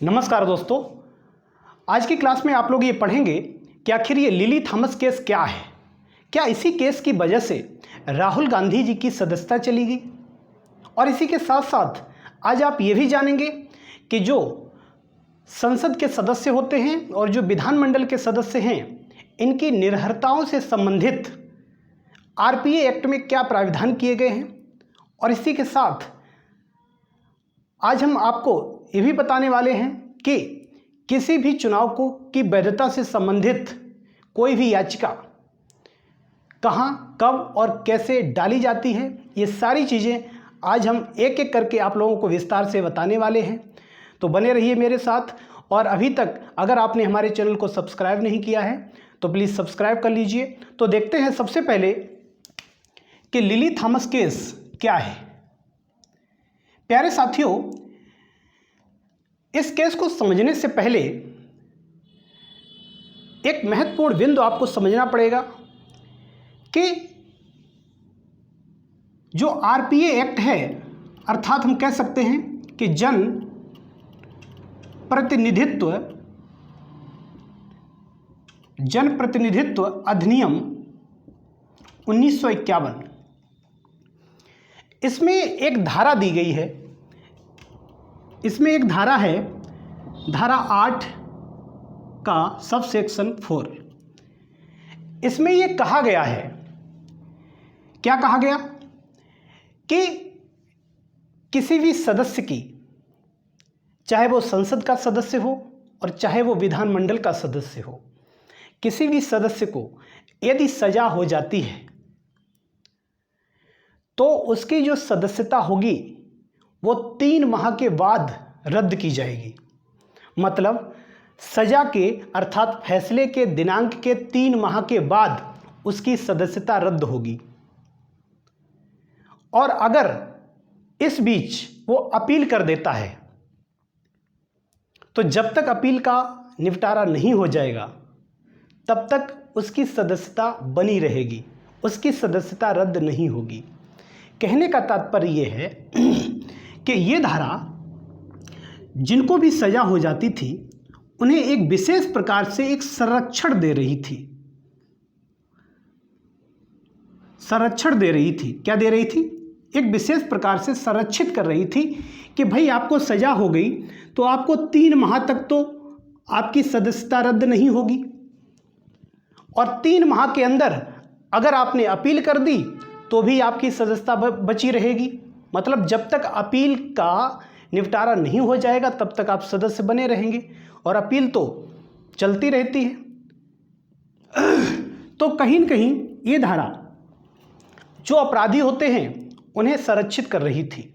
नमस्कार दोस्तों, आज की क्लास में आप लोग ये पढ़ेंगे कि आखिर ये लिली थॉमस केस क्या है। क्या इसी केस की वजह से राहुल गांधी जी की सदस्यता चली गई? और इसी के साथ साथ आज आप ये भी जानेंगे कि जो संसद के सदस्य होते हैं और जो विधानमंडल के सदस्य हैं, इनकी निर्भरताओं से संबंधित आरपीए एक्ट में क्या प्रावधान किए गए हैं। और इसी के साथ आज हम आपको ये भी बताने वाले हैं कि किसी भी चुनाव की वैधता से संबंधित कोई भी याचिका कहाँ, कब और कैसे डाली जाती है। ये सारी चीज़ें आज हम एक एक करके आप लोगों को विस्तार से बताने वाले हैं। तो बने रहिए मेरे साथ। और अभी तक अगर आपने हमारे चैनल को सब्सक्राइब नहीं किया है तो प्लीज़ सब्सक्राइब कर लीजिए। तो देखते हैं सबसे पहले कि लिली थॉमस केस क्या है। प्यारे साथियों, इस केस को समझने से पहले एक महत्वपूर्ण बिंदु आपको समझना पड़ेगा कि जो आरपीए एक्ट है, अर्थात हम कह सकते हैं कि जन प्रतिनिधित्व अधिनियम 1951, इसमें एक धारा दी गई है। इसमें एक धारा है, धारा 8 का सब सेक्शन 4। इसमें ये कहा गया है, क्या कहा गया कि किसी भी सदस्य की, चाहे वो संसद का सदस्य हो और चाहे वो विधानमंडल का सदस्य हो, किसी भी सदस्य को यदि सजा हो जाती है तो उसकी जो सदस्यता होगी वो 3 माह के बाद रद्द की जाएगी। मतलब सजा के अर्थात फैसले के दिनांक के 3 माह के बाद उसकी सदस्यता रद्द होगी। और अगर इस बीच वो अपील कर देता है तो जब तक अपील का निपटारा नहीं हो जाएगा तब तक उसकी सदस्यता बनी रहेगी, उसकी सदस्यता रद्द नहीं होगी। कहने का तात्पर्य यह है कि ये धारा जिनको भी सजा हो जाती थी उन्हें एक विशेष प्रकार से एक संरक्षण दे रही थी। संरक्षण दे रही थी। क्या दे रही थी? एक विशेष प्रकार से संरक्षित कर रही थी कि भाई आपको सजा हो गई तो आपको 3 माह तक तो आपकी सदस्यता रद्द नहीं होगी, और 3 माह के अंदर अगर आपने अपील कर दी तो भी आपकी सदस्यता बची रहेगी। मतलब जब तक अपील का निपटारा नहीं हो जाएगा तब तक आप सदस्य बने रहेंगे, और अपील तो चलती रहती है। तो कहीं न कहीं ये धारा जो अपराधी होते हैं उन्हें संरक्षित कर रही थी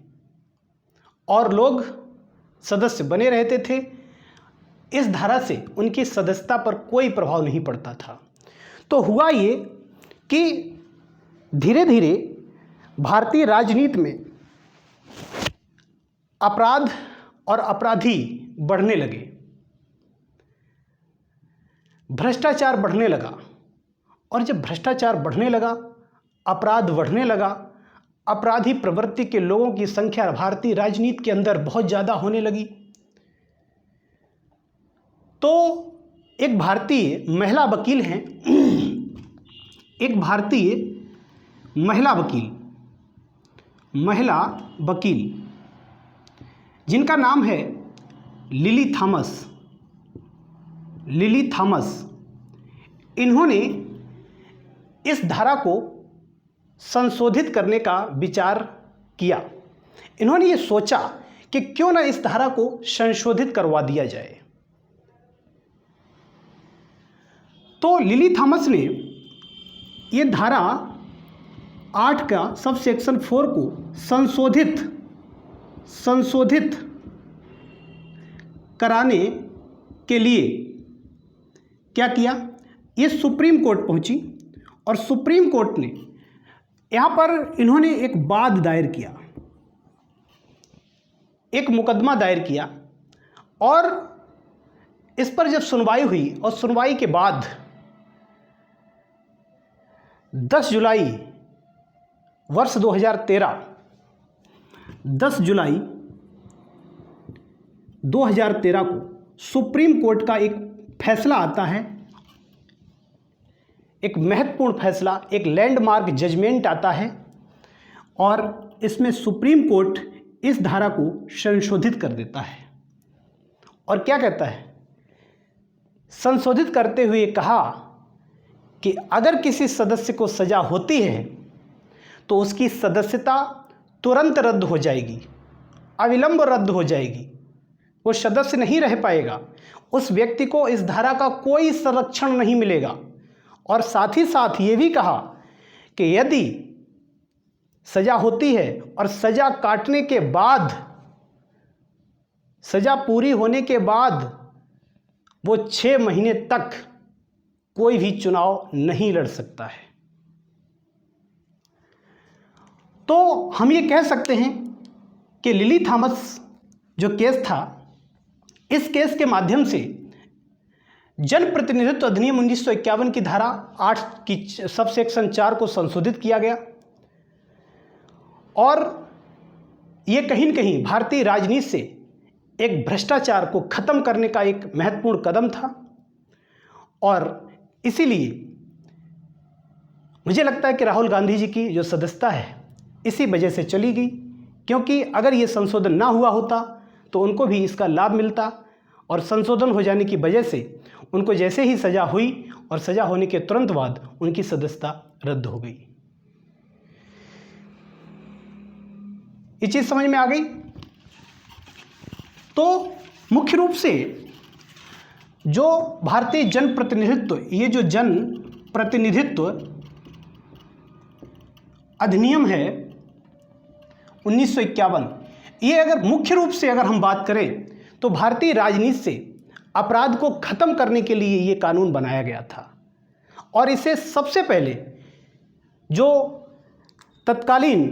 और लोग सदस्य बने रहते थे। इस धारा से उनकी सदस्यता पर कोई प्रभाव नहीं पड़ता था। तो हुआ ये कि धीरे धीरे भारतीय राजनीति में अपराध और अपराधी बढ़ने लगे, भ्रष्टाचार बढ़ने लगा। और जब भ्रष्टाचार बढ़ने लगा, अपराध बढ़ने लगा, अपराधी प्रवृत्ति के लोगों की संख्या भारतीय राजनीति के अंदर बहुत ज़्यादा होने लगी। तो एक भारतीय महिला वकील हैं, एक भारतीय महिला वकील जिनका नाम है लिली थॉमस। इन्होंने इस धारा को संशोधित करने का विचार किया। इन्होंने ये सोचा कि क्यों ना इस धारा को संशोधित करवा दिया जाए। तो लिली थॉमस ने ये धारा 8 का सब सेक्शन 4 को संशोधित कराने के लिए क्या किया, ये सुप्रीम कोर्ट पहुंची और सुप्रीम कोर्ट ने यहाँ पर इन्होंने एक वाद दायर किया, एक मुकदमा दायर किया। और इस पर जब सुनवाई हुई और सुनवाई के बाद 10 जुलाई वर्ष 2013, 10 जुलाई 2013 को सुप्रीम कोर्ट का एक फैसला आता है, एक महत्वपूर्ण फैसला, एक लैंडमार्क जजमेंट आता है और इसमें सुप्रीम कोर्ट इस धारा को संशोधित कर देता है। और क्या कहता है? संशोधित करते हुए कहा कि अगर किसी सदस्य को सजा होती है तो उसकी सदस्यता तुरंत रद्द हो जाएगी, अविलंब रद्द हो जाएगी, वो सदस्य नहीं रह पाएगा, उस व्यक्ति को इस धारा का कोई संरक्षण नहीं मिलेगा। और साथ ही साथ ये भी कहा कि यदि सजा होती है और सजा काटने के बाद, सजा पूरी होने के बाद वो 6 महीने तक कोई भी चुनाव नहीं लड़ सकता है। तो हम ये कह सकते हैं कि लिली थॉमस जो केस था, इस केस के माध्यम से जनप्रतिनिधित्व अधिनियम 1951 की धारा 8 की सबसेक्शन 4 को संशोधित किया गया और ये कहीं न कहीं भारतीय राजनीति से एक भ्रष्टाचार को खत्म करने का एक महत्वपूर्ण कदम था। और इसीलिए मुझे लगता है कि राहुल गांधी जी की जो सदस्यता है इसी वजह से चली गई, क्योंकि अगर ये संशोधन ना हुआ होता तो उनको भी इसका लाभ मिलता और संशोधन हो जाने की वजह से उनको जैसे ही सज़ा हुई और सज़ा होने के तुरंत बाद उनकी सदस्यता रद्द हो गई। ये चीज़ समझ में आ गई? तो मुख्य रूप से जो भारतीय जनप्रतिनिधित्व, ये जो जन प्रतिनिधित्व अधिनियम है 1951, ये अगर मुख्य रूप से अगर हम बात करें तो भारतीय राजनीति से अपराध को खत्म करने के लिए ये कानून बनाया गया था। और इसे सबसे पहले जो तत्कालीन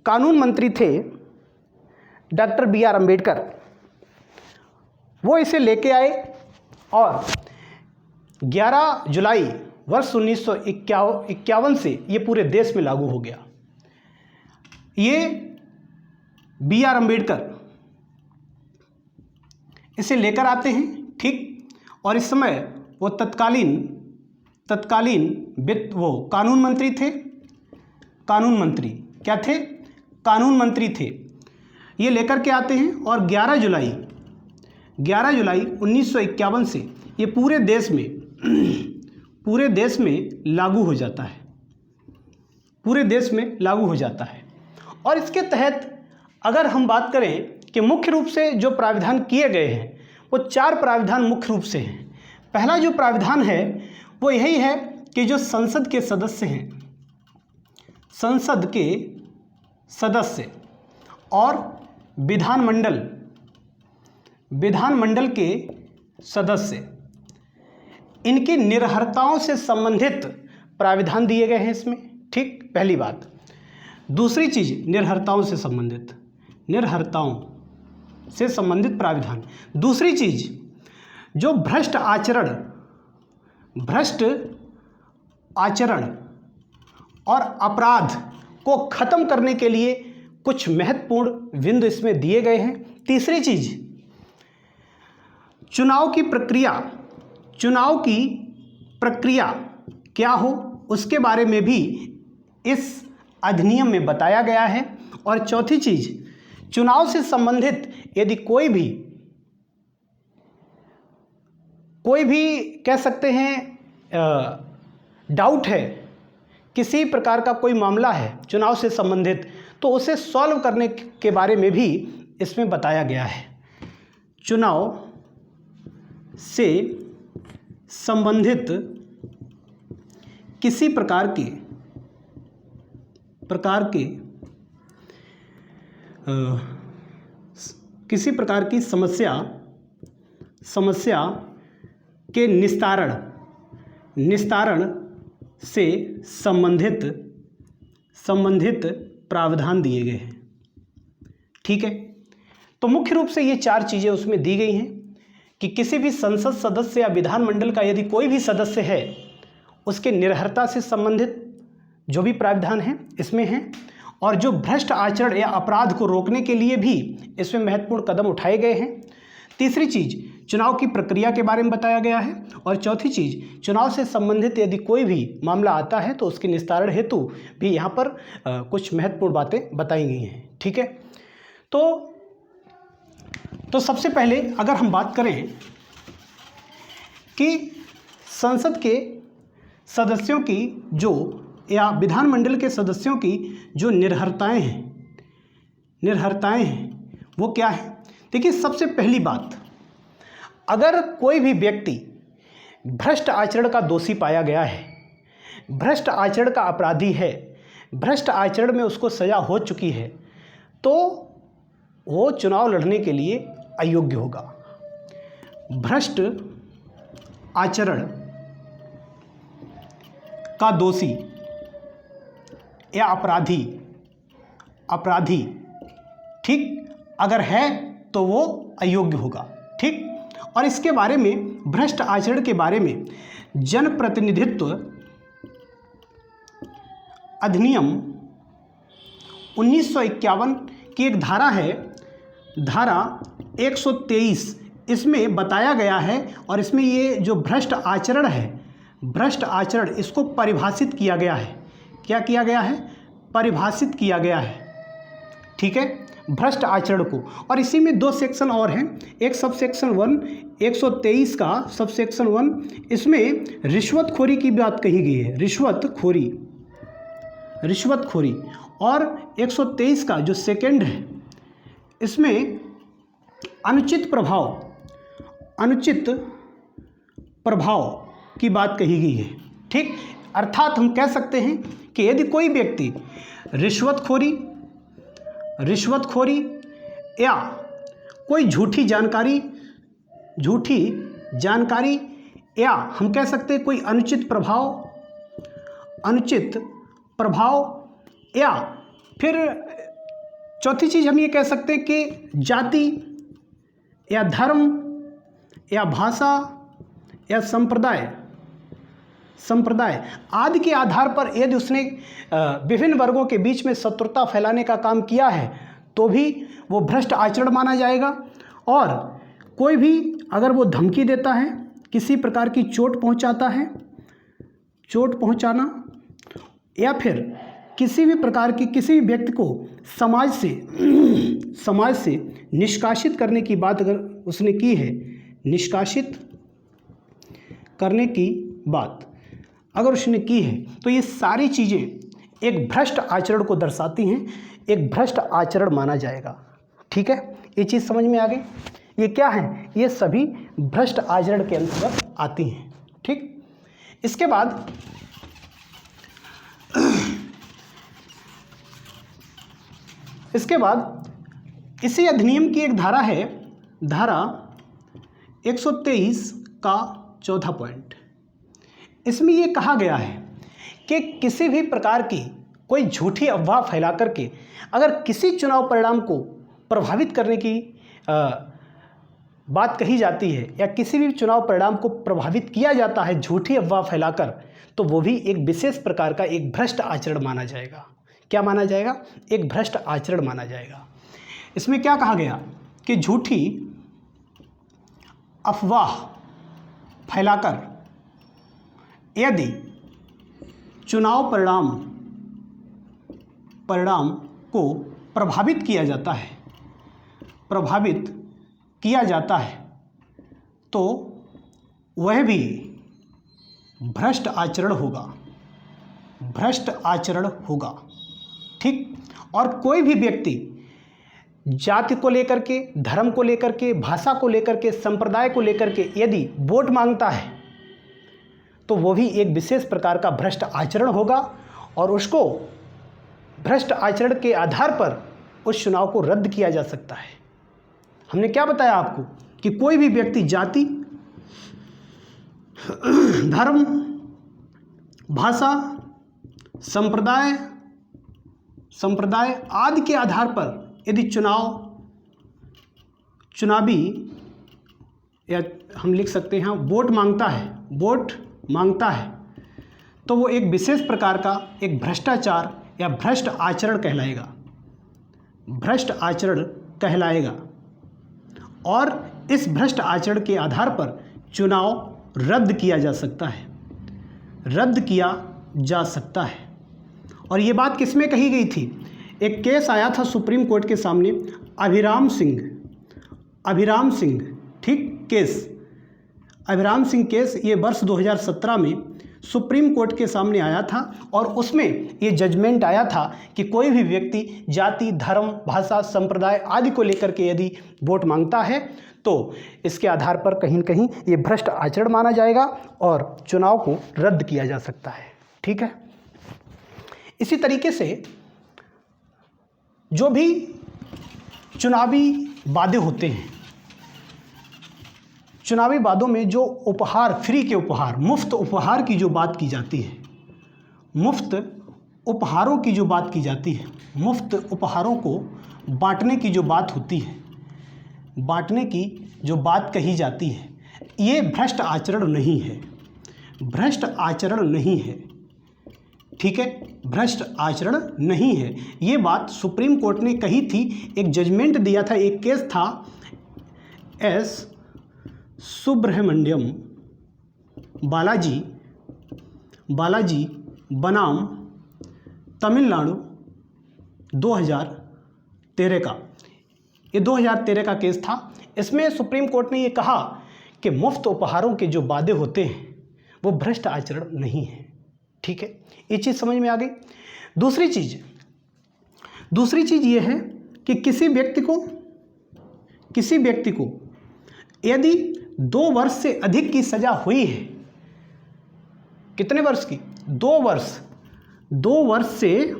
कानून मंत्री थे डॉक्टर बी आर अम्बेडकर, वो इसे लेके आए और 11 जुलाई वर्ष 1951 से ये पूरे देश में लागू हो गया। ये बी आर अम्बेडकर इसे लेकर आते हैं, ठीक। और इस समय वो तत्कालीन वो कानून मंत्री थे। कानून मंत्री क्या थे? कानून मंत्री थे। ये लेकर के आते हैं और 11 जुलाई 1951 से ये पूरे देश में लागू हो जाता है। पूरे देश में लागू हो जाता है। और इसके तहत अगर हम बात करें कि मुख्य रूप से जो प्राविधान किए गए हैं वो 4 प्राविधान मुख्य रूप से हैं। पहला जो प्राविधान है वो यही है कि जो संसद के सदस्य हैं, संसद के सदस्य और विधानमंडल के सदस्य, इनकी निर्हरताओं से संबंधित प्राविधान दिए गए हैं इसमें, ठीक। पहली बात। दूसरी चीज़, निर्हरताओं से संबंधित प्राविधान। दूसरी चीज़, जो भ्रष्ट आचरण और अपराध को खत्म करने के लिए कुछ महत्वपूर्ण बिंदु इसमें दिए गए हैं। तीसरी चीज़, चुनाव की प्रक्रिया क्या हो उसके बारे में भी इस अधिनियम में बताया गया है। और चौथी चीज़, चुनाव से संबंधित यदि कोई भी कह सकते हैं डाउट है, किसी प्रकार का कोई मामला है चुनाव से संबंधित, तो उसे सॉल्व करने के बारे में भी इसमें बताया गया है। चुनाव से संबंधित किसी प्रकार की समस्या के निस्तारण से संबंधित प्रावधान दिए गए हैं, ठीक है। तो मुख्य रूप से ये 4 चीज़ें उसमें दी गई हैं कि किसी भी संसद सदस्य या विधानमंडल का यदि कोई भी सदस्य है, उसके निर्हरता से संबंधित जो भी प्रावधान है इसमें हैं। और जो भ्रष्ट आचरण या अपराध को रोकने के लिए भी इसमें महत्वपूर्ण कदम उठाए गए हैं। तीसरी चीज़, चुनाव की प्रक्रिया के बारे में बताया गया है। और चौथी चीज़, चुनाव से संबंधित यदि कोई भी मामला आता है तो उसके निस्तारण हेतु भी यहाँ पर कुछ महत्वपूर्ण बातें बताई गई हैं। ठीक है, तो सबसे पहले अगर हम बात करें कि संसद के सदस्यों की जो या विधानमंडल के सदस्यों की जो निर्हरताएं हैं वो क्या है। देखिए, सबसे पहली बात, अगर कोई भी व्यक्ति भ्रष्ट आचरण का दोषी पाया गया है, भ्रष्ट आचरण का अपराधी है, भ्रष्ट आचरण में उसको सज़ा हो चुकी है, तो वो चुनाव लड़ने के लिए अयोग्य होगा। भ्रष्ट आचरण का दोषी या अपराधी ठीक अगर है तो वो अयोग्य होगा। ठीक, और इसके बारे में, भ्रष्ट आचरण के बारे में जनप्रतिनिधित्व अधिनियम 1951 की एक धारा है, धारा 123, इसमें बताया गया है। और इसमें ये जो भ्रष्ट आचरण है, भ्रष्ट आचरण, इसको परिभाषित किया गया है। क्या किया गया है? परिभाषित किया गया है। ठीक है, भ्रष्ट आचरण को। और इसी में 2 सेक्शन और हैं, एक सब सेक्शन 1, 123 का सब सेक्शन 1, इसमें रिश्वतखोरी की बात कही गई है, रिश्वतखोरी। और 123 का जो सेकंड है, इसमें अनुचित प्रभाव की बात कही गई है। ठीक, अर्थात हम कह सकते हैं कि यदि कोई व्यक्ति रिश्वतखोरी या कोई झूठी जानकारी या हम कह सकते हैं कोई अनुचित प्रभाव या फिर चौथी चीज़ हम ये कह सकते हैं कि जाति या धर्म या भाषा या संप्रदाय आदि के आधार पर यदि उसने विभिन्न वर्गों के बीच में शत्रुता फैलाने का काम किया है तो भी वो भ्रष्ट आचरण माना जाएगा। और कोई भी अगर वो धमकी देता है, किसी प्रकार की चोट पहुंचाना या फिर किसी भी प्रकार की किसी भी व्यक्ति को समाज से निष्कासित करने की बात अगर उसने की है, निष्कासित करने की बात अगर उसने की है, तो ये सारी चीज़ें एक भ्रष्ट आचरण को दर्शाती हैं, एक भ्रष्ट आचरण माना जाएगा। ठीक है, ये चीज़ समझ में आ गई। ये क्या है? ये सभी भ्रष्ट आचरण के अंतर्गत आती हैं। ठीक, इसके बाद इसी अधिनियम की एक धारा है, धारा 123 का 4था पॉइंट। इसमें ये कहा गया है कि किसी भी प्रकार की कोई झूठी अफवाह फैला करके अगर किसी चुनाव परिणाम को प्रभावित करने की बात कही जाती है या किसी भी चुनाव परिणाम को प्रभावित किया जाता है झूठी अफवाह फैलाकर, तो वो भी एक विशेष प्रकार का एक भ्रष्ट आचरण माना जाएगा। क्या माना जाएगा? एक भ्रष्ट आचरण माना जाएगा। इसमें क्या कहा गया कि झूठी अफवाह फैलाकर यदि चुनाव परिणाम को प्रभावित किया जाता है तो वह भी भ्रष्ट आचरण होगा। ठीक, और कोई भी व्यक्ति जाति को लेकर के, धर्म को लेकर के, भाषा को लेकर के, संप्रदाय को लेकर के यदि वोट मांगता है तो वो भी एक विशेष प्रकार का भ्रष्ट आचरण होगा और उसको भ्रष्ट आचरण के आधार पर उस चुनाव को रद्द किया जा सकता है। हमने क्या बताया आपको कि कोई भी व्यक्ति जाति, धर्म, भाषा, संप्रदाय आदि के आधार पर यदि चुनावी या हम लिख सकते हैं वोट मांगता है तो वो एक विशेष प्रकार का एक भ्रष्टाचार या भ्रष्ट आचरण कहलाएगा। और इस भ्रष्ट आचरण के आधार पर चुनाव रद्द किया जा सकता है, रद्द किया जा सकता है। और ये बात किस में कही गई थी? एक केस आया था सुप्रीम कोर्ट के सामने, अभिराम सिंह, ठीक, केस अभिराम सिंह केस, ये वर्ष 2017 में सुप्रीम कोर्ट के सामने आया था और उसमें ये जजमेंट आया था कि कोई भी व्यक्ति जाति, धर्म, भाषा, संप्रदाय आदि को लेकर के यदि वोट मांगता है तो इसके आधार पर कहीं न कहीं ये भ्रष्ट आचरण माना जाएगा और चुनाव को रद्द किया जा सकता है। ठीक है। इसी तरीके से जो भी चुनावी वादे होते हैं, चुनावी वादों में जो उपहार, फ्री के उपहार, मुफ्त उपहार की जो बात की जाती है, मुफ्त उपहारों की जो बात की जाती है, मुफ्त उपहारों को बांटने की जो बात होती है, बांटने की जो बात कही जाती है, ये भ्रष्ट आचरण नहीं है, भ्रष्ट आचरण नहीं है। ठीक है, भ्रष्ट आचरण नहीं है। ये बात सुप्रीम कोर्ट ने कही थी, एक जजमेंट दिया था, एक केस था एस सुब्रह्मण्यम बालाजी बनाम तमिलनाडु 2013 का, ये 2013 का केस था। इसमें सुप्रीम कोर्ट ने ये कहा कि मुफ्त उपहारों के जो वादे होते हैं वो भ्रष्ट आचरण नहीं है। ठीक है, ये चीज़ समझ में आ गई। दूसरी चीज़ ये है कि किसी व्यक्ति को यदि 2 वर्ष से अधिक की सजा हुई है, कितने वर्ष की? 2 वर्ष से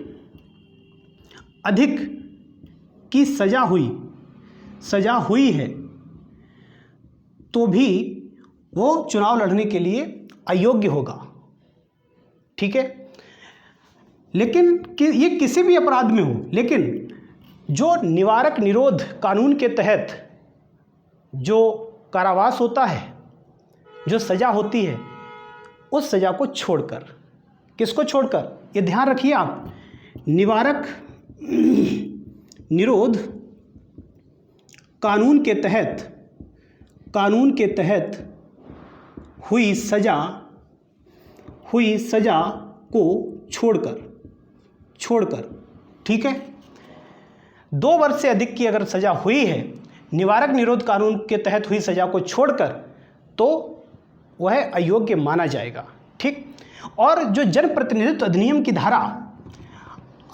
अधिक की सजा हुई है तो भी वो चुनाव लड़ने के लिए अयोग्य होगा। ठीक है, लेकिन ये किसी भी अपराध में हो, लेकिन जो निवारक निरोध कानून के तहत जो कारावास होता है, जो सज़ा होती है, उस सज़ा को छोड़कर, किसको छोड़कर? ये ध्यान रखिए आप, निवारक निरोध कानून के तहत हुई सज़ा को छोड़कर। ठीक है, 2 वर्ष से अधिक की अगर सज़ा हुई है, निवारक निरोध कानून के तहत हुई सज़ा को छोड़कर, तो वह अयोग्य माना जाएगा। ठीक। और जो जनप्रतिनिधित्व अधिनियम की धारा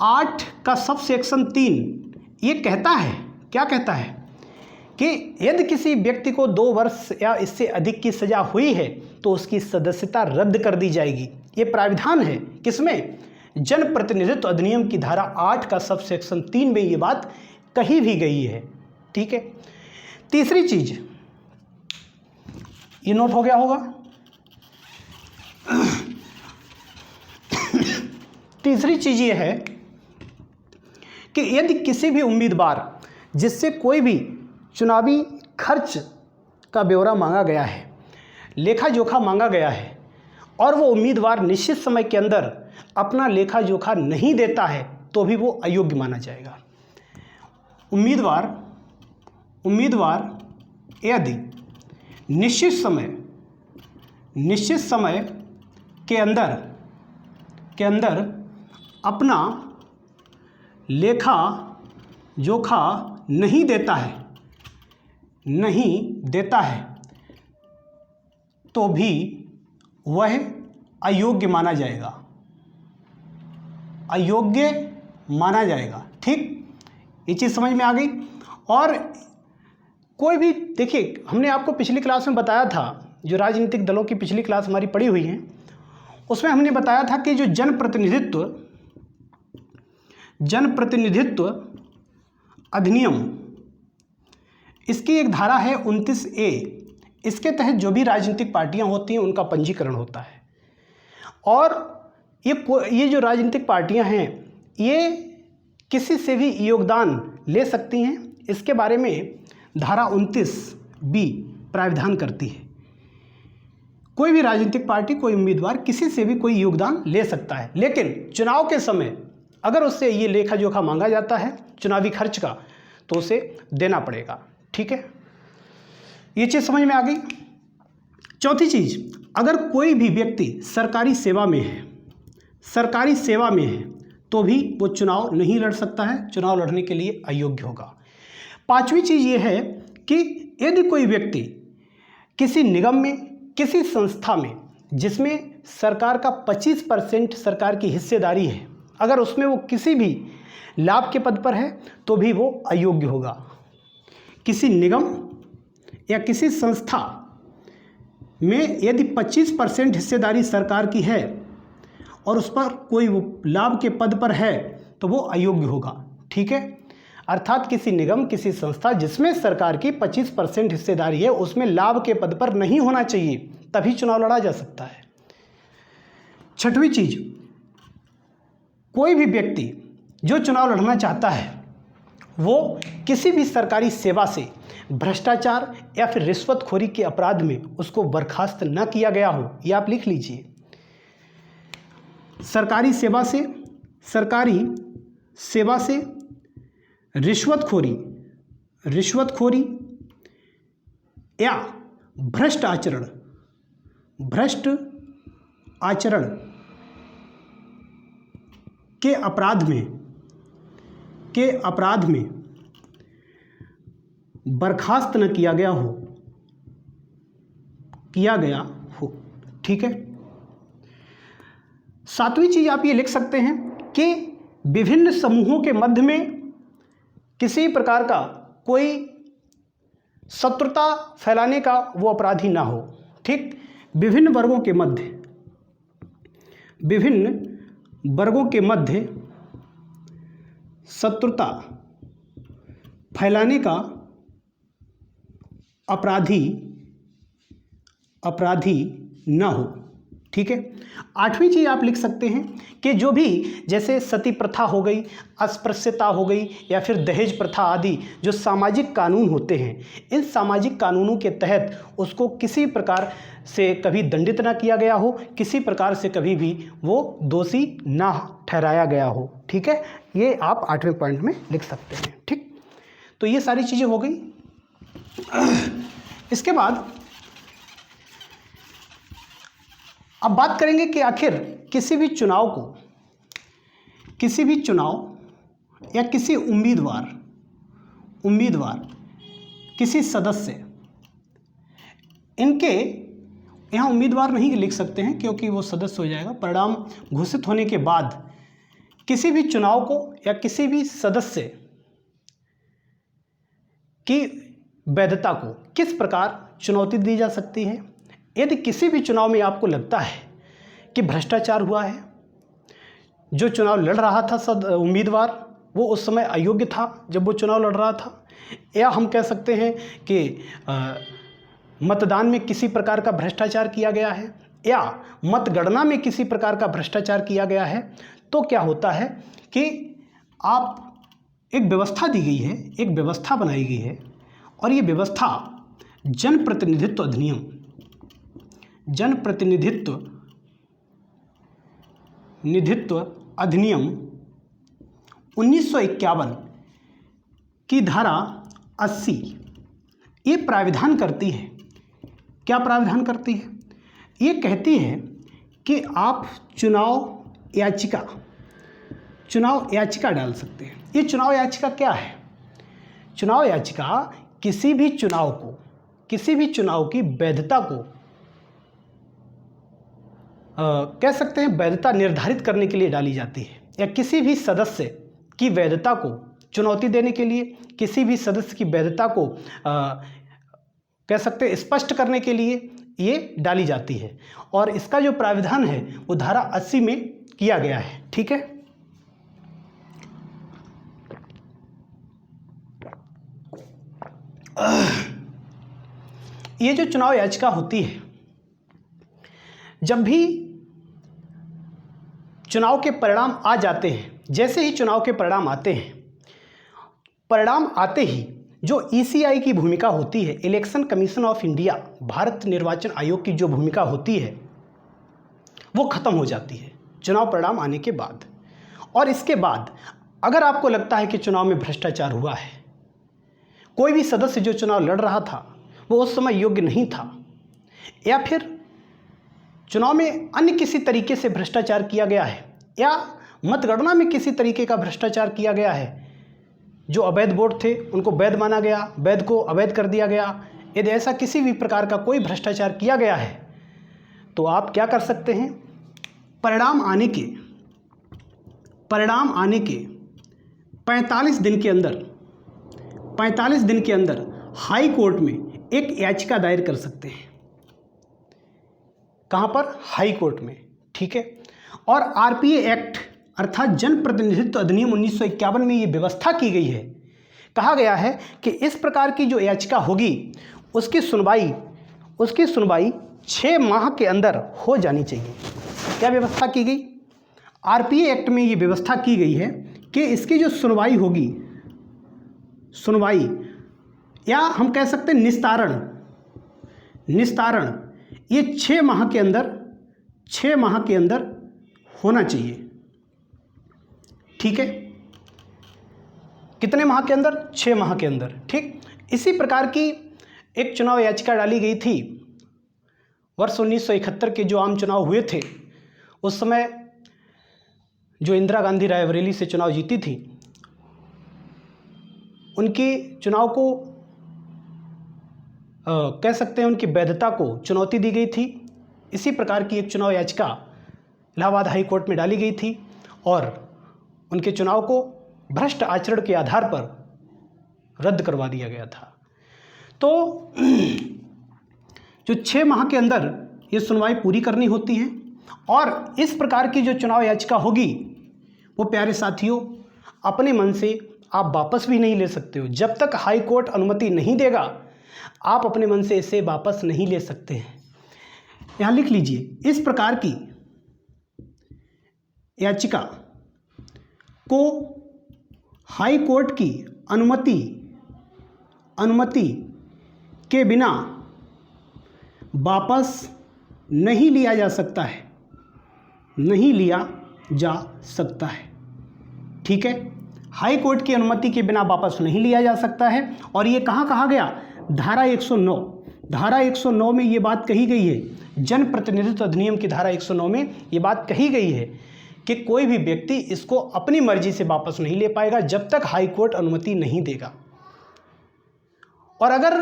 8 का सब सेक्शन 3 ये कहता है, क्या कहता है कि यदि किसी व्यक्ति को 2 वर्ष या इससे अधिक की सज़ा हुई है तो उसकी सदस्यता रद्द कर दी जाएगी। ये प्राविधान है किसमें? जनप्रतिनिधित्व अधिनियम की धारा 8 का सब सेक्शन 3 में ये बात कही भी गई है। ठीक है। तीसरी चीज, ये नोट हो गया होगा। तीसरी चीज ये है कि यदि किसी भी उम्मीदवार जिससे कोई भी चुनावी खर्च का ब्यौरा मांगा गया है, लेखा जोखा मांगा गया है, और वो उम्मीदवार निश्चित समय के अंदर अपना लेखा जोखा नहीं देता है तो भी वो अयोग्य माना जाएगा। उम्मीदवार यदि निश्चित समय के अंदर अपना लेखा जोखा नहीं देता है तो भी वह अयोग्य माना जाएगा। ठीक, ये चीज़ समझ में आ गई। और कोई भी, देखिए हमने आपको पिछली क्लास में बताया था, जो राजनीतिक दलों की पिछली क्लास हमारी पढ़ी हुई है, उसमें हमने बताया था कि जो जनप्रतिनिधित्व अधिनियम, इसकी एक धारा है 29A। इसके तहत जो भी राजनीतिक पार्टियां होती हैं उनका पंजीकरण होता है, और ये जो राजनीतिक पार्टियां हैं ये किसी से भी योगदान ले सकती हैं। इसके बारे में धारा 29B प्रावधान करती है। कोई भी राजनीतिक पार्टी, कोई उम्मीदवार किसी से भी कोई योगदान ले सकता है, लेकिन चुनाव के समय अगर उससे ये लेखा जोखा मांगा जाता है चुनावी खर्च का, तो उसे देना पड़ेगा। ठीक है। ये चीज़ समझ में आ गई। चौथी चीज़, अगर कोई भी व्यक्ति सरकारी सेवा में है तो भी वो चुनाव नहीं लड़ सकता है, चुनाव लड़ने के लिए अयोग्य होगा। पांचवी चीज़ ये है कि यदि कोई व्यक्ति किसी निगम में, किसी संस्था में जिसमें सरकार का 25% सरकार की हिस्सेदारी है, अगर उसमें वो किसी भी लाभ के पद पर है तो भी वो अयोग्य होगा। किसी निगम या किसी संस्था में यदि 25% हिस्सेदारी सरकार की है और उस पर कोई वो लाभ के पद पर है तो वो अयोग्य होगा। ठीक है, अर्थात किसी निगम, किसी संस्था जिसमें सरकार की 25% हिस्सेदारी है उसमें लाभ के पद पर नहीं होना चाहिए, तभी चुनाव लड़ा जा सकता है। छठवीं चीज, कोई भी व्यक्ति जो चुनाव लड़ना चाहता है वो किसी भी सरकारी सेवा से भ्रष्टाचार या फिर रिश्वतखोरी के अपराध में उसको बर्खास्त न किया गया हो, ये आप लिख लीजिए। सरकारी सेवा से रिश्वतखोरी या भ्रष्ट आचरण के अपराध में बर्खास्त न किया गया हो। ठीक है। सातवीं चीज आप ये लिख सकते हैं कि विभिन्न समूहों के मध्य में किसी प्रकार का कोई शत्रुता फैलाने का वो अपराधी ना हो। ठीक, विभिन्न वर्गों के मध्य शत्रुता फैलाने का अपराधी ना हो। ठीक है। आठवीं चीज आप लिख सकते हैं कि जो भी जैसे सती प्रथा हो गई, अस्पृश्यता हो गई या फिर दहेज प्रथा आदि जो सामाजिक कानून होते हैं, इन सामाजिक कानूनों के तहत उसको किसी प्रकार से कभी दंडित ना किया गया हो, किसी प्रकार से कभी भी वो दोषी ना ठहराया गया हो। ठीक है, ये आप 8वें पॉइंट में लिख सकते हैं। ठीक, तो ये सारी चीज़ें हो गई। इसके बाद अब बात करेंगे कि आखिर किसी भी चुनाव या किसी उम्मीदवार किसी सदस्य, इनके यहाँ उम्मीदवार नहीं लिख सकते हैं क्योंकि वो सदस्य हो जाएगा। परिणाम घोषित होने के बाद किसी भी चुनाव को या किसी भी सदस्य की वैधता को किस प्रकार चुनौती दी जा सकती है। यदि किसी भी चुनाव में आपको लगता है कि भ्रष्टाचार हुआ है, जो चुनाव लड़ रहा था उम्मीदवार वो उस समय अयोग्य था जब वो चुनाव लड़ रहा था, या हम कह सकते हैं कि मतदान में किसी प्रकार का भ्रष्टाचार किया गया है या मतगणना में किसी प्रकार का भ्रष्टाचार किया गया है, तो क्या होता है कि आप एक व्यवस्था दी गई है, एक व्यवस्था बनाई गई है और ये व्यवस्था जनप्रतिनिधित्व अधिनियम 1951 की धारा 80 ये प्राविधान करती है। क्या प्राविधान करती है? ये कहती है कि आप चुनाव याचिका डाल सकते हैं। ये चुनाव याचिका क्या है? चुनाव याचिका किसी भी चुनाव की वैधता को कह सकते हैं वैधता निर्धारित करने के लिए डाली जाती है, या किसी भी सदस्य की वैधता को चुनौती देने के लिए, किसी भी सदस्य की वैधता को कह सकते हैं स्पष्ट करने के लिए ये डाली जाती है। और इसका जो प्राविधान है वो धारा 80 में किया गया है। ठीक है। ये जो चुनाव याचिका होती है, जब भी चुनाव के परिणाम आ जाते हैं, जैसे ही चुनाव के परिणाम आते हैं, परिणाम आते ही जो ईसीआई की भूमिका होती है, election commission of India, Bharat निर्वाचन आयोग की जो भूमिका होती है वो खत्म हो जाती है चुनाव परिणाम आने के बाद। और इसके बाद अगर आपको लगता है कि चुनाव में भ्रष्टाचार हुआ है, कोई भी सदस्य जो चुनाव लड़ रहा था वो उस समय योग्य नहीं था, या फिर चुनाव में अन्य किसी तरीके से भ्रष्टाचार किया गया है, या मतगणना में किसी तरीके का भ्रष्टाचार किया गया है, जो अवैध वोट थे उनको वैध माना गया, वैध को अवैध कर दिया गया, यदि ऐसा किसी भी प्रकार का कोई भ्रष्टाचार किया गया है तो आप क्या कर सकते हैं, परिणाम आने के 45 दिन के अंदर हाई कोर्ट में एक याचिका दायर कर सकते हैं। कहाँ पर? हाई कोर्ट में। ठीक है। और आरपीए एक्ट अर्थात जन प्रतिनिधित्व अधिनियम 1951 में ये व्यवस्था की गई है, कहा गया है कि इस प्रकार की जो याचिका होगी उसकी सुनवाई 6 माह के अंदर हो जानी चाहिए। क्या व्यवस्था की गई? आरपीए एक्ट में ये व्यवस्था की गई है कि इसकी जो सुनवाई होगी, या हम कह सकते हैं निस्तारण, ये 6 माह के अंदर होना चाहिए। ठीक है। कितने माह के अंदर? 6 माह के अंदर। ठीक। इसी प्रकार की एक चुनाव याचिका डाली गई थी वर्ष 1971 के जो आम चुनाव हुए थे, उस समय जो इंदिरा गांधी रायबरेली से चुनाव जीती थी, उनके चुनाव को कह सकते हैं उनकी वैधता को चुनौती दी गई थी। इसी प्रकार की एक चुनाव याचिका इलाहाबाद हाई कोर्ट में डाली गई थी और उनके चुनाव को भ्रष्ट आचरण के आधार पर रद्द करवा दिया गया था। तो जो 6 माह के अंदर ये सुनवाई पूरी करनी होती है, और इस प्रकार की जो चुनाव याचिका होगी वो प्यारे साथियों अपने मन से आप वापस भी नहीं ले सकते हो। जब तक हाई कोर्ट अनुमति नहीं देगा आप अपने मन से इसे वापस नहीं ले सकते हैं। यहाँ लिख लीजिए, इस प्रकार की याचिका को हाई कोर्ट की अनुमति के बिना वापस नहीं लिया जा सकता है। ठीक है। हाई कोर्ट की अनुमति के बिना वापस नहीं लिया जा सकता है। और ये कहाँ कहा गया? धारा 109 में ये बात कही गई है, जन प्रतिनिधित्व अधिनियम की धारा 109 में ये बात कही गई है कि कोई भी व्यक्ति इसको अपनी मर्जी से वापस नहीं ले पाएगा जब तक हाई कोर्ट अनुमति नहीं देगा। और अगर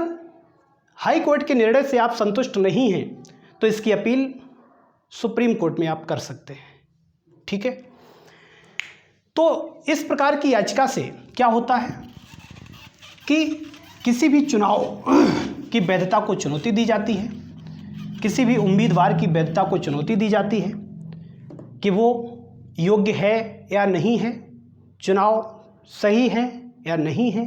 हाई कोर्ट के निर्णय से आप संतुष्ट नहीं हैं तो इसकी अपील सुप्रीम कोर्ट में आप कर सकते हैं। ठीक है। तो इस प्रकार की याचिका से क्या होता है कि किसी भी चुनाव की वैधता को चुनौती दी जाती है, किसी भी उम्मीदवार की वैधता को चुनौती दी जाती है कि वो योग्य है या नहीं है, चुनाव सही है या नहीं है,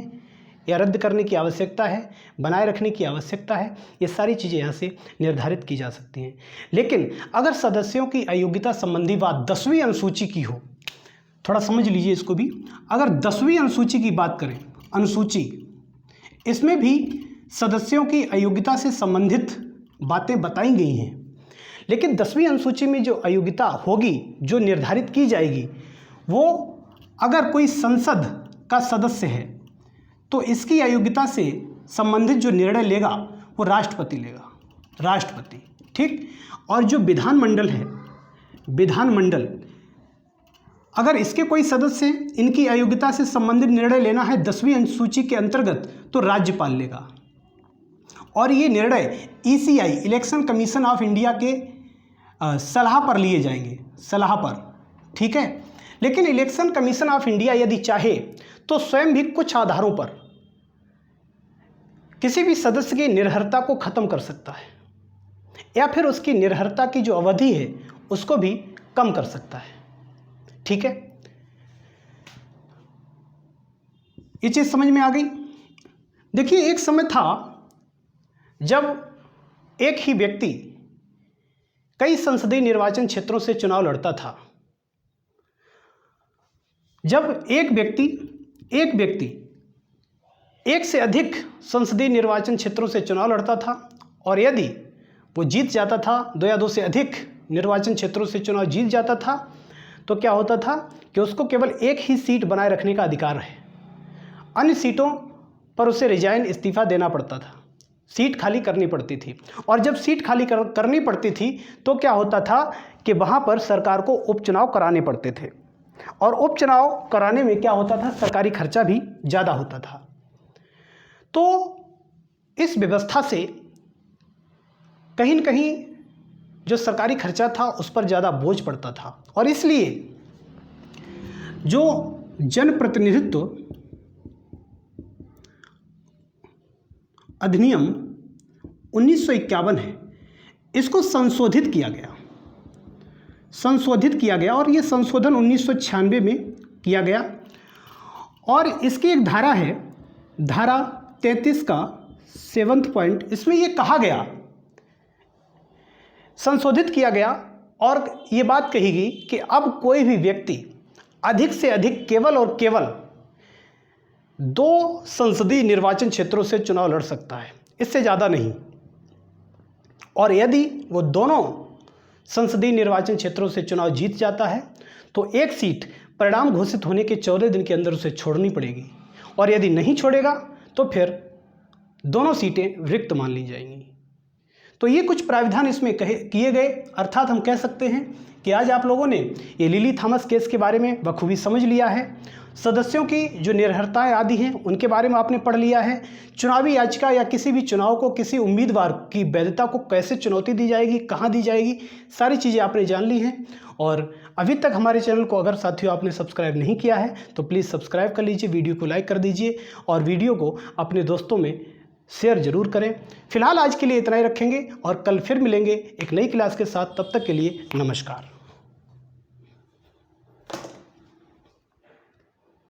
या रद्द करने की आवश्यकता है, बनाए रखने की आवश्यकता है। ये सारी चीज़ें यहाँ से निर्धारित की जा सकती हैं। लेकिन अगर सदस्यों की अयोग्यता संबंधी बात 10वीं अनुसूची की हो, थोड़ा समझ लीजिए इसको भी, अगर 10वीं अनुसूची की बात करें, अनुसूची, इसमें भी सदस्यों की अयोग्यता से संबंधित बातें बताई गई हैं। लेकिन 10वीं अनुसूची में जो अयोग्यता होगी, जो निर्धारित की जाएगी, वो अगर कोई संसद का सदस्य है तो इसकी अयोग्यता से संबंधित जो निर्णय लेगा वो राष्ट्रपति लेगा, राष्ट्रपति। ठीक। और जो विधानमंडल है, विधानमंडल, अगर इसके कोई सदस्य इनकी अयोग्यता से संबंधित निर्णय लेना है 10वीं अनुसूची के अंतर्गत तो राज्यपाल लेगा। और ये निर्णय ECI, election commission of India के सलाह पर लिए जाएंगे, सलाह पर। ठीक है। लेकिन इलेक्शन कमीशन ऑफ इंडिया यदि चाहे तो स्वयं भी कुछ आधारों पर किसी भी सदस्य की निर्भरता को खत्म कर सकता है, या फिर उसकी निर्भरता की जो अवधि है उसको भी कम कर सकता है। ठीक है। ये चीज समझ में आ गई। देखिए, एक समय था जब एक ही व्यक्ति कई संसदीय निर्वाचन क्षेत्रों से चुनाव लड़ता था। जब एक व्यक्ति एक से अधिक संसदीय निर्वाचन क्षेत्रों से चुनाव लड़ता था और यदि वो जीत जाता था, 2 या 2 से अधिक निर्वाचन क्षेत्रों से चुनाव जीत जाता था, तो क्या होता था कि उसको केवल एक ही सीट बनाए रखने का अधिकार है, अन्य सीटों पर उसे रिजाइन, इस्तीफा देना पड़ता था। सीट खाली करनी पड़ती थी। और जब सीट खाली करनी पड़ती थी तो क्या होता था कि वहाँ पर सरकार को उपचुनाव कराने पड़ते थे, और उपचुनाव कराने में क्या होता था, सरकारी खर्चा भी ज़्यादा होता था। तो इस व्यवस्था से कहीं न कहीं जो सरकारी खर्चा था उस पर ज़्यादा बोझ पड़ता था, और इसलिए जो जनप्रतिनिधित्व अधिनियम 1951 है, इसको संशोधित किया गया और ये संशोधन 1996 में किया गया। और इसकी एक धारा है, धारा 33 का 7th पॉइंट, इसमें ये कहा गया, संशोधित किया गया और ये बात कही गई कि अब कोई भी व्यक्ति अधिक से अधिक केवल और केवल 2 संसदीय निर्वाचन क्षेत्रों से चुनाव लड़ सकता है, इससे ज़्यादा नहीं। और यदि वो दोनों संसदीय निर्वाचन क्षेत्रों से चुनाव जीत जाता है तो एक सीट परिणाम घोषित होने के 14 दिन के अंदर उसे छोड़नी पड़ेगी, और यदि नहीं छोड़ेगा तो फिर दोनों सीटें रिक्त मान ली जाएंगी। तो ये कुछ प्राविधान इसमें किए गए। अर्थात हम कह सकते हैं कि आज आप लोगों ने ये लिली थॉमस केस के बारे में बखूबी समझ लिया है। सदस्यों की जो निर्भरताएं आदि हैं उनके बारे में आपने पढ़ लिया है। चुनावी याचिका या किसी भी चुनाव को किसी उम्मीदवार की वैधता को कैसे चुनौती दी जाएगी, कहाँ दी जाएगी, सारी चीज़ें आपने जान ली हैं। और अभी तक हमारे चैनल को अगर साथियों आपने सब्सक्राइब नहीं किया है तो प्लीज़ सब्सक्राइब कर लीजिए, वीडियो को लाइक कर दीजिए और वीडियो को अपने दोस्तों में शेयर जरूर करें। फिलहाल आज के लिए इतना ही रखेंगे और कल फिर मिलेंगे एक नई क्लास के साथ। तब तक के लिए नमस्कार।